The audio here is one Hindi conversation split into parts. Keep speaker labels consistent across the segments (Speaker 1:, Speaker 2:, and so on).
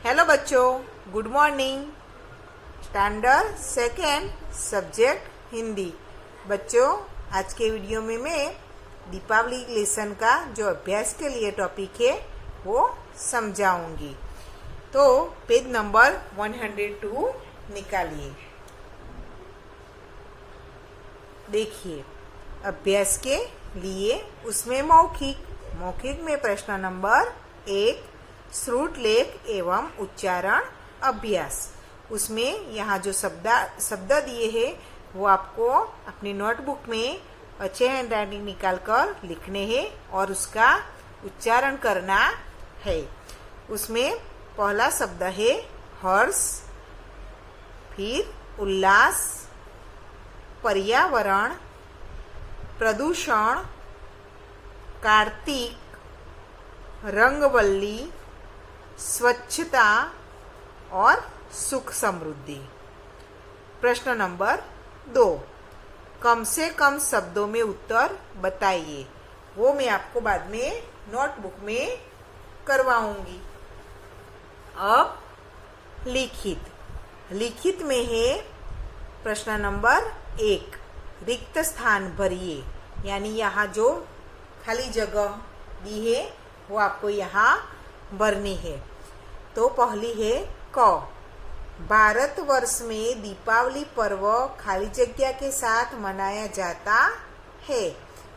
Speaker 1: हेलो बच्चों, good morning. Standard second subject Hindi. बच्चों, आज के वीडियो में मैं दीपावली लेसन का जो अभ्यास के लिए टॉपिक है वो समझाऊंगी। तो पेज नंबर 102 निकालिए। देखिए, अभ्यास के लिए उसमें मौखिक में प्रश्न नंबर 1 श्रुतलेख एवं उच्चारण अभ्यास। उसमें यहाँ जो शब्द दिए हैं वो आपको अपनी नोटबुक में अच्छे हैंड राइटिंग निकाल कर लिखने हैं और उसका उच्चारण करना है। उसमें पहला शब्द है हर्ष, फिर उल्लास, पर्यावरण, प्रदूषण, कार्तिक, रंगवल्ली, स्वच्छता और सुख समृद्धि। प्रश्न नंबर 2, कम से कम शब्दों में उत्तर बताइए। वो मैं आपको बाद में नोटबुक में करवाऊंगी। अब लिखित में है प्रश्न नंबर 1, रिक्त स्थान भरिए। यानी यहाँ जो खाली जगह दी है वो आपको यहाँ भरनी है। तो पहली है क, भारतवर्ष में दीपावली पर्व खाली जगह के साथ मनाया जाता है।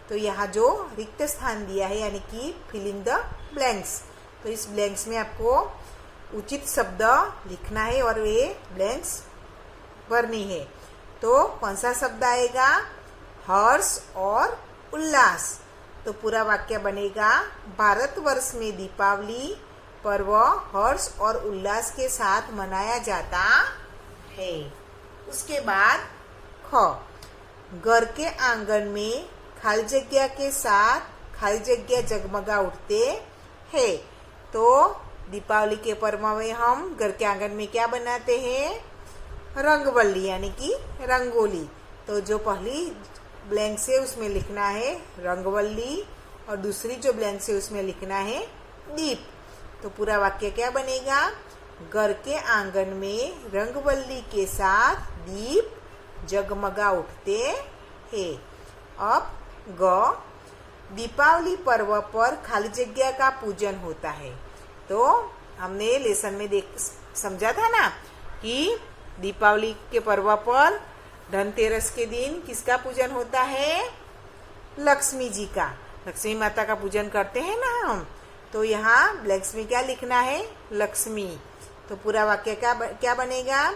Speaker 1: तो यहाँ जो रिक्त स्थान दिया है यानी कि फिल इन द ब्लैंक्स, तो इस ब्लैंक्स में आपको उचित शब्द लिखना है और वे ब्लैंक्स भरनी है। तो कौन सा शब्द आएगा? हर्ष और उल्लास। तो पूरा वाक्य बनेगा, भारतवर्ष में दीपावली पर्व हर्ष और उल्लास के साथ मनाया जाता है। उसके बाद ख, घर के आंगन में खाली जगह के साथ खाली जगह जगमगा उठते हैं। तो दीपावली के पर्व में हम घर के आंगन में क्या बनाते हैं? रंगवल्ली यानी कि रंगोली। तो जो पहली ब्लैंक से उसमें लिखना है रंगवल्ली और दूसरी जो ब्लैंक से उसमें लिखना है दीप। तो पूरा वाक्य क्या बनेगा? घर के आंगन में रंगवल्ली के साथ दीप जगमगा उठते हैं। अब ग, दीपावली पर्व पर खाली जगह का पूजन होता है। तो हमने लेसन में समझा था ना कि दीपावली के पर्व पर धनतेरस के दिन किसका पूजन होता है? लक्ष्मी जी का, लक्ष्मी माता का पूजन करते हैं ना हम। तो यहाँ ब्लैंक्स में क्या लिखना है? लक्ष्मी। तो पूरा वाक्य क्या बनेगा?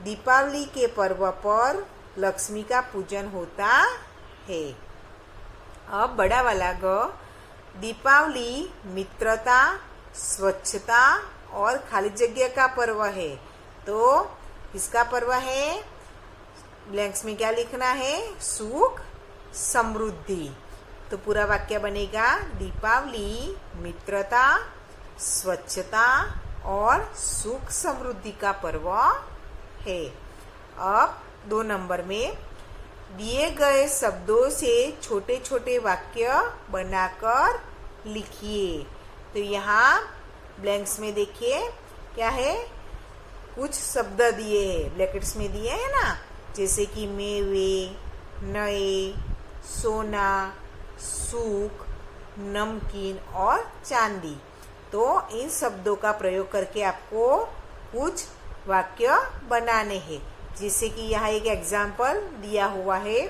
Speaker 1: दीपावली के पर्व पर लक्ष्मी का पूजन होता है। अब बड़ा वाला ग, दीपावली मित्रता, स्वच्छता और खाली जगह का पर्व है। तो किसका पर्व है? ब्लैंक्स में क्या लिखना है? सुख समृद्धि। तो पूरा वाक्य बनेगा, दीपावली मित्रता, स्वच्छता और सुख समृद्धि का पर्व है। अब 2 नंबर में दिए गए शब्दों से छोटे छोटे वाक्य बनाकर लिखिए। तो यहाँ ब्लैंक्स में देखिए क्या है? कुछ शब्द दिए हैं, ब्रैकेट्स में दिए हैं ना, जैसे कि मेवे, नए, सोना, सुख, नमकीन और चांदी। तो इन शब्दों का प्रयोग करके आपको कुछ वाक्य बनाने हैं। जैसे कि यहाँ एक एग्जाम्पल दिया हुआ है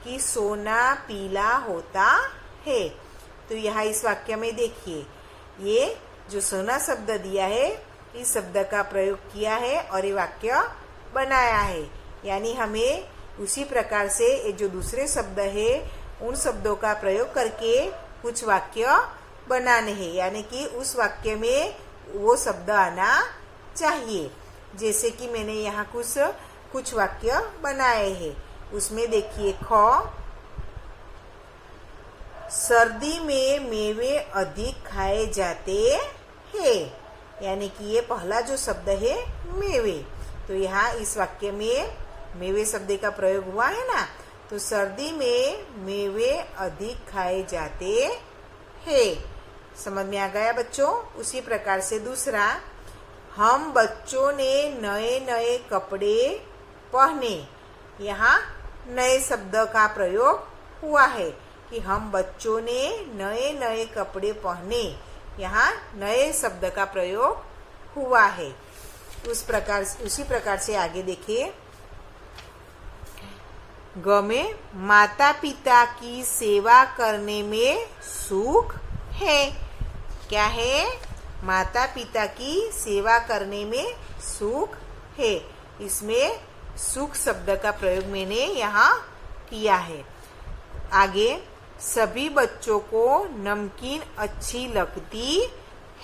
Speaker 1: कि सोना पीला होता है। तो यहाँ इस वाक्य में देखिए, ये जो सोना शब्द दिया है इस शब्द का प्रयोग किया है और ये वाक्य बनाया है। यानी हमें उसी प्रकार से ये जो दूसरे शब्द है उन शब्दों का प्रयोग करके कुछ वाक्य बनाने हैं। यानी कि उस वाक्य में वो शब्द आना चाहिए। जैसे कि मैंने यहाँ कुछ वाक्य बनाए हैं। उसमें देखिए, ख, सर्दी में मेवे अधिक खाए जाते हैं। यानी कि ये पहला जो शब्द है मेवे। तो यहाँ इस वाक्य में मेवे शब्द का प्रयोग हुआ है ना। तो सर्दी में मेवे अधिक खाए जाते हैं। समझ में आ गया बच्चों? उसी प्रकार से दूसरा, हम बच्चों ने नए नए कपड़े पहने। यहाँ नए शब्द का प्रयोग हुआ है कि हम बच्चों ने नए नए कपड़े पहने। यहाँ नए शब्द का प्रयोग हुआ है। उसी प्रकार से आगे देखिए। ग में माता पिता की सेवा करने में सुख है। क्या है? माता पिता की सेवा करने में सुख है। इसमें सुख शब्द का प्रयोग मैंने यहाँ किया है। आगे, सभी बच्चों को नमकीन अच्छी लगती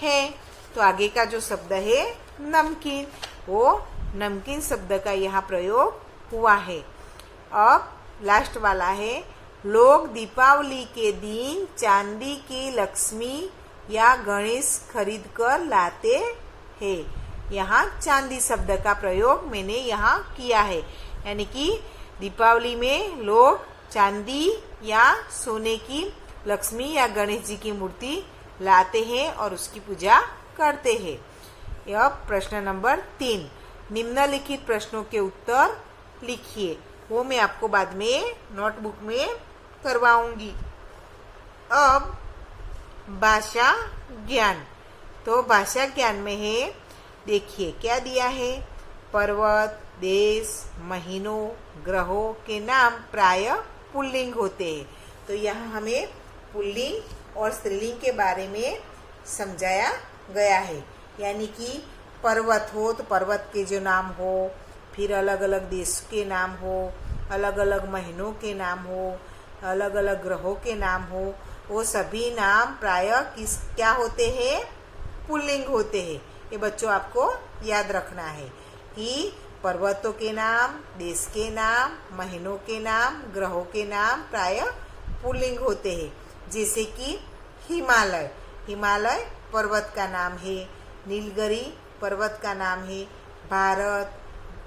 Speaker 1: है। तो आगे का जो शब्द है नमकीन, वो नमकीन शब्द का यहाँ प्रयोग हुआ है। अब लास्ट वाला है, लोग दीपावली के दिन चांदी की लक्ष्मी या गणेश खरीद कर लाते हैं। यहाँ चांदी शब्द का प्रयोग मैंने यहाँ किया है। यानी कि दीपावली में लोग चांदी या सोने की लक्ष्मी या गणेश जी की मूर्ति लाते हैं और उसकी पूजा करते हैं। यह प्रश्न नंबर 3। निम्नलिखित प्रश्नों के उत्तर लिखिए। वो मैं आपको बाद में नोटबुक में करवाऊंगी। अब भाषा ज्ञान। तो भाषा ज्ञान में है, देखिए क्या दिया है। पर्वत, देश, महीनों, ग्रहों के नाम प्राय पुल्लिंग होते हैं। तो यहाँ हमें पुल्लिंग और स्त्रीलिंग के बारे में समझाया गया है। यानी कि पर्वत हो तो पर्वत के जो नाम हो, फिर अलग अलग देश के नाम हो, अलग अलग महीनों के नाम हो, अलग अलग ग्रहों के नाम हो, वो सभी नाम प्राय क्या होते हैं? पुल्लिंग होते हैं। ये बच्चों आपको याद रखना है कि पर्वतों के नाम, देश के नाम, महीनों के नाम, ग्रहों के नाम प्राय पुल्लिंग होते हैं। जैसे कि हिमालय, हिमालय पर्वत का नाम है। नीलगिरी पर्वत का नाम है। भारत,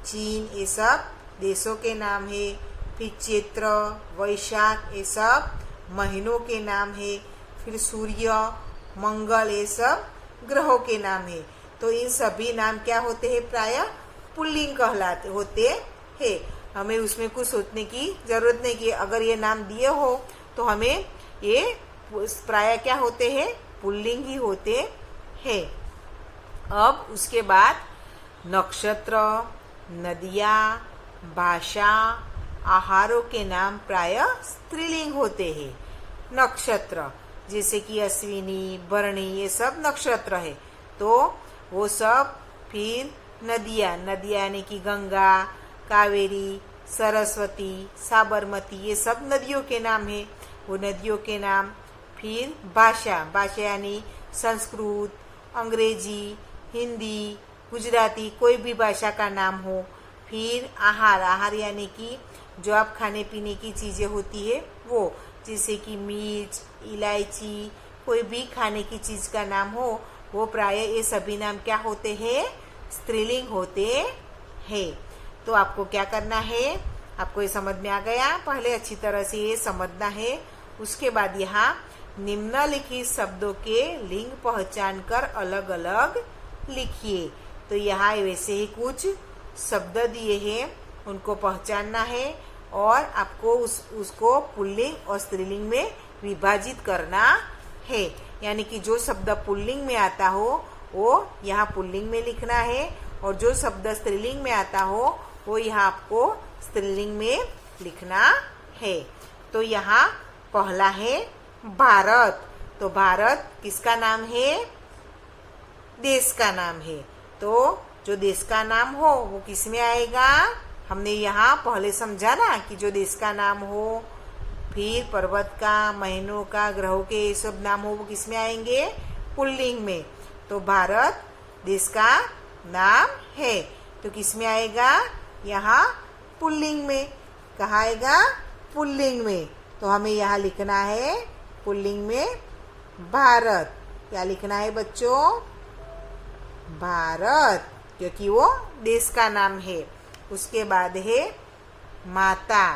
Speaker 1: चीन, ये सब देशों के नाम है। फिर चैत्र, वैशाख, ये सब महीनों के नाम है। फिर सूर्य, मंगल, ये सब ग्रहों के नाम है। तो इन सभी नाम क्या होते हैं? प्राय पुल्लिंग कहलाते होते हैं। हमें उसमें कुछ सोचने की जरूरत नहीं कि अगर ये नाम दिए हो तो हमें ये प्राय क्या होते हैं? पुल्लिंग ही होते हैं। अब उसके बाद नक्षत्र, नदियाँ, भाषा, आहारों के नाम प्राय स्त्रीलिंग होते हैं। नक्षत्र जैसे कि अश्विनी, भरणी, ये सब नक्षत्र है। तो वो सब। फिर नदियाँ, नदियाँ यानी कि गंगा, कावेरी, सरस्वती, साबरमती, ये सब नदियों के नाम है। वो नदियों के नाम। फिर भाषा, भाषा यानी संस्कृत, अंग्रेजी, हिंदी, गुजराती, कोई भी भाषा का नाम हो। फिर आहार, आहार यानी कि जो आप खाने पीने की चीज़ें होती है वो, जैसे कि मिर्च, इलायची, कोई भी खाने की चीज़ का नाम हो, वो प्राय ये सभी नाम क्या होते हैं? स्त्रीलिंग होते हैं। तो आपको क्या करना है? आपको ये समझ में आ गया? पहले अच्छी तरह से ये समझना है। उसके बाद यहाँ निम्नलिखित शब्दों के लिंग पहचान कर अलग अलग लिखिए। तो यहाँ वैसे ही कुछ शब्द दिए हैं, उनको पहचानना है और आपको उसको पुल्लिंग और स्त्रीलिंग में विभाजित करना है। यानी कि जो शब्द पुल्लिंग में आता हो वो यहाँ पुल्लिंग में लिखना है और जो शब्द स्त्रीलिंग में आता हो वो यहाँ आपको स्त्रीलिंग में लिखना है। तो यहाँ पहला है भारत। तो भारत किसका नाम है? देश का नाम है। तो जो देश का नाम हो वो किस में आएगा? हमने यहाँ पहले समझा ना कि जो देश का नाम हो, फिर पर्वत का, महीनों का, ग्रहों के ये सब नाम हो वो किस में आएंगे? पुल्लिंग में। तो भारत देश का नाम है तो किस में आएगा? यहाँ पुल्लिंग में। कहाँ आएगा? पुल्लिंग में। तो हमें यहाँ लिखना है पुल्लिंग में भारत। क्या लिखना है बच्चों? भारत, क्योंकि वो देश का नाम है। उसके बाद है माता।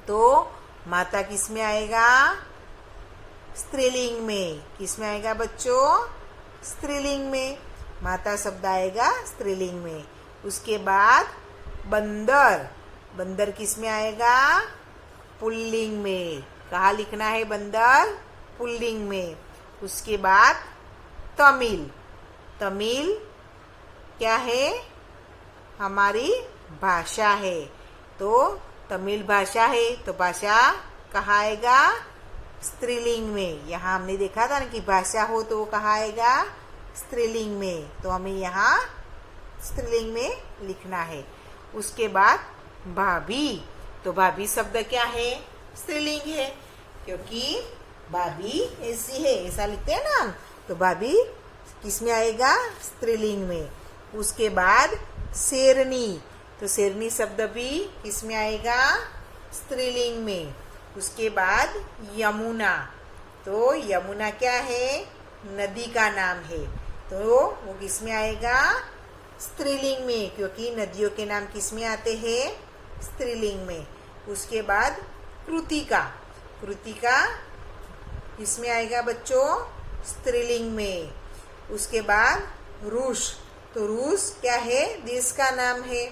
Speaker 1: तो माता किस में आएगा? स्त्रीलिंग में। किस में आएगा बच्चों? स्त्रीलिंग में। माता शब्द आएगा स्त्रीलिंग में। उसके बाद बंदर, बंदर किस में आएगा? पुल्लिंग में। कहाँ लिखना है बंदर? पुल्लिंग में। उसके बाद तमिल, तमिल क्या है? हमारी भाषा है। तो तमिल भाषा है तो भाषा कहाँ आएगा? स्त्रीलिंग में। यहाँ हमने देखा था ना कि भाषा हो तो कहाँ आएगा? स्त्रीलिंग में। तो हमें यहाँ स्त्रीलिंग में लिखना है। उसके बाद भाभी, तो भाभी शब्द क्या है? स्त्रीलिंग है, क्योंकि भाभी ऐसी है, ऐसा लिखते हैं ना हम। तो भाभी किस में आएगा? स्त्रीलिंग में। उसके बाद शेरनी, तो शेरनी शब्द भी किस में आएगा? स्त्रीलिंग में। उसके बाद यमुना, तो यमुना क्या है? नदी का नाम है, तो वो किस में आएगा? स्त्रीलिंग में, क्योंकि नदियों के नाम किस में आते हैं? स्त्रीलिंग में। उसके बाद कृतिका, कृतिका किस में आएगा बच्चों? स्त्रीलिंग में। उसके बाद रूस, तो रूस क्या है? देश का नाम है,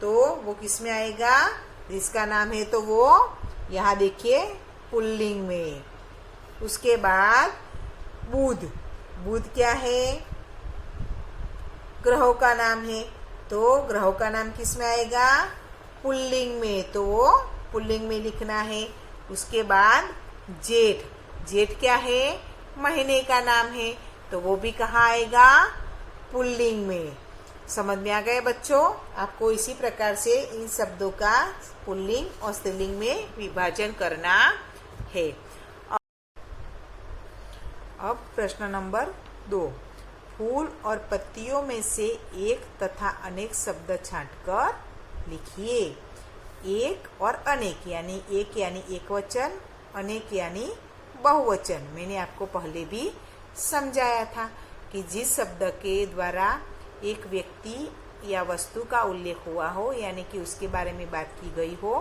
Speaker 1: तो वो किस में आएगा? देश का नाम है तो वो यहाँ देखिए पुल्लिंग में। उसके बाद बुध, बुध क्या है? ग्रहों का नाम है, तो ग्रहों का नाम किस में आएगा? पुल्लिंग में, तो वो पुल्लिंग में लिखना है। उसके बाद जेठ, जेठ क्या है? महीने का नाम है, तो वो भी कहाँ आएगा? पुल्लिंग में। समझ में आ गए बच्चों? आपको इसी प्रकार से इन शब्दों का पुल्लिंग और स्त्रीलिंग में विभाजन करना है। अब प्रश्न नंबर 2, फूल और पत्तियों में से एक तथा अनेक शब्द छांटकर लिखिए। एक और अनेक यानी एक वचन, अनेक यानी बहुवचन। मैंने आपको पहले भी समझाया था कि जिस शब्द के द्वारा एक व्यक्ति या वस्तु का उल्लेख हुआ हो, यानी कि उसके बारे में बात की गई हो,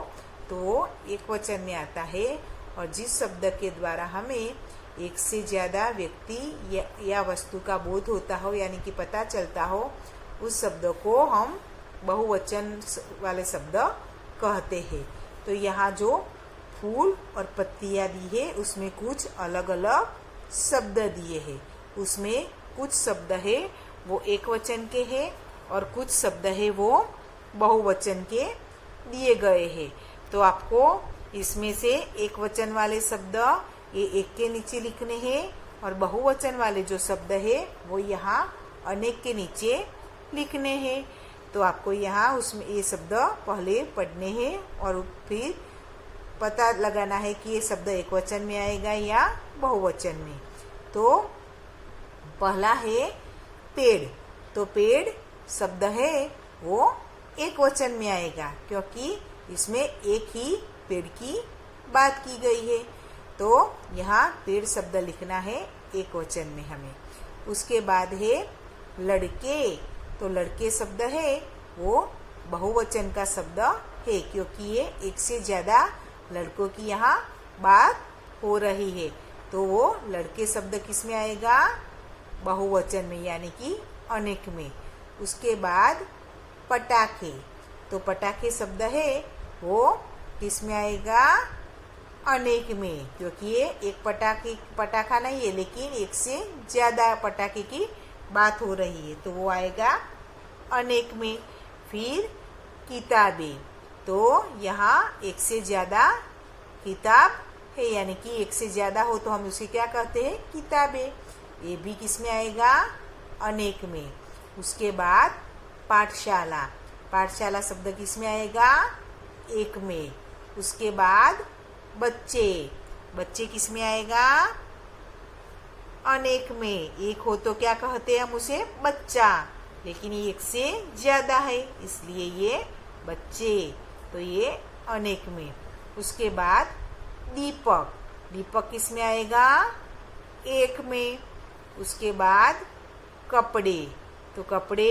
Speaker 1: तो एक वचन में आता है। और जिस शब्द के द्वारा हमें एक से ज्यादा व्यक्ति या वस्तु का बोध होता हो, यानी कि पता चलता हो, उस शब्द को हम बहुवचन वाले शब्द कहते हैं। तो यहाँ जो फूल और पत्तियां दी है उसमें कुछ अलग अलग शब्द दिए हैं। उसमें कुछ शब्द है वो एक वचन के हैं और कुछ शब्द है वो बहुवचन के दिए गए हैं। तो आपको इसमें से एक वचन वाले शब्द ये एक के नीचे लिखने हैं और बहुवचन वाले जो शब्द है वो यहाँ अनेक के नीचे लिखने हैं। तो आपको यहाँ उसमें ये शब्द पहले पढ़ने हैं और फिर पता लगाना है कि ये शब्द एक वचन में आएगा या बहुवचन में। तो पहला है पेड़, तो पेड़ शब्द है वो एक वचन में आएगा, क्योंकि इसमें एक ही पेड़ की बात की गई है। तो यहाँ पेड़ शब्द लिखना है एक वचन में हमें। उसके बाद है लड़के, तो लड़के शब्द है वो बहुवचन का शब्द है, क्योंकि ये एक से ज्यादा लड़कों की यहाँ बात हो रही है। तो वो लड़के शब्द किस में आएगा? बहुवचन में, यानी कि अनेक में। उसके बाद पटाखे, तो पटाखे शब्द है वो किस में आएगा? अनेक में, क्योंकि ये एक पटाखा नहीं है, लेकिन एक से ज्यादा पटाखे की बात हो रही है, तो वो आएगा अनेक में। फिर किताबें, तो यहाँ एक से ज्यादा किताब है, यानी कि एक से ज्यादा हो तो हम उसे क्या कहते हैं? किताबें। ये भी किस में आएगा? अनेक में। उसके बाद पाठशाला, पाठशाला शब्द किस में आएगा? एक में। उसके बाद बच्चे, बच्चे किस में आएगा? अनेक में। एक हो तो क्या कहते हैं हम उसे? बच्चा, लेकिन ये एक से ज्यादा है इसलिए ये बच्चे, तो ये अनेक में। उसके बाद दीपक, दीपक किस में आएगा? एक में। उसके बाद कपड़े, तो कपड़े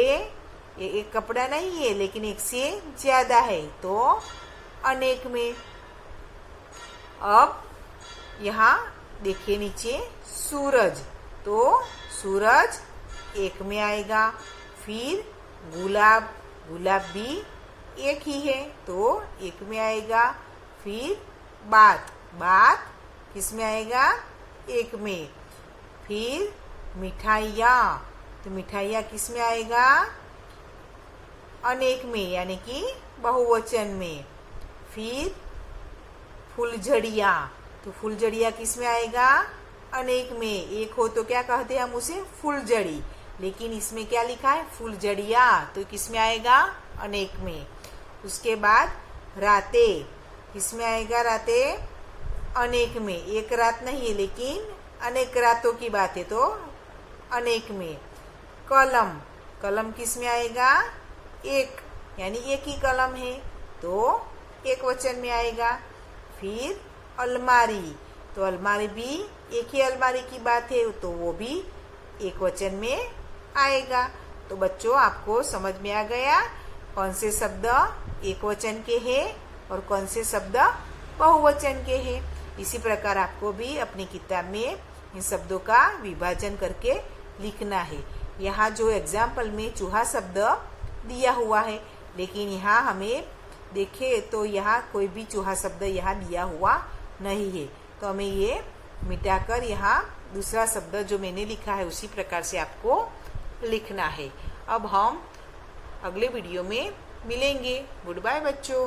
Speaker 1: ये एक कपड़ा नहीं है लेकिन एक से ज्यादा है, तो अनेक में। अब यहाँ देखिए नीचे सूरज, तो सूरज एक में आएगा। फिर गुलाब, गुलाब भी एक ही है तो एक में आएगा। फिर बात, बात किस में आएगा? एक में। फिर मिठाइयाँ, तो मिठाइयाँ किस में आएगा? अनेक में, यानी कि बहुवचन में। फिर फुलझड़ियाँ, तो फुलझड़ियाँ किस में आएगा? अनेक में। एक हो तो क्या कहते हैं हम उसे? फुलझड़ी। लेकिन इसमें क्या लिखा है? फुलझड़ियाँ, तो किस में आएगा? अनेक में। उसके बाद रातें, किस में आएगा? रातें अनेक में। एक रात नहीं है लेकिन अनेक रातों की बात है तो अनेक में। कलम, कलम किस में आएगा? एक, यानी एक ही कलम है तो एक वचन में आएगा। फिर अलमारी, तो अलमारी भी एक ही अलमारी की बात है तो वो भी एक वचन में आएगा। तो बच्चों, आपको समझ में आ गया कौन से शब्द एक वचन के हैं और कौन से शब्द बहुवचन के हैं। इसी प्रकार आपको भी अपनी किताब में इन शब्दों का विभाजन करके लिखना है। यहाँ जो एग्जाम्पल में चूहा शब्द दिया हुआ है, लेकिन यहाँ हमें देखे तो यहाँ कोई भी चूहा शब्द यहाँ दिया हुआ नहीं है, तो हमें ये मिटाकर यहाँ दूसरा शब्द जो मैंने लिखा है उसी प्रकार से आपको लिखना है। अब हम अगले वीडियो में मिलेंगे। गुड बाय बच्चों।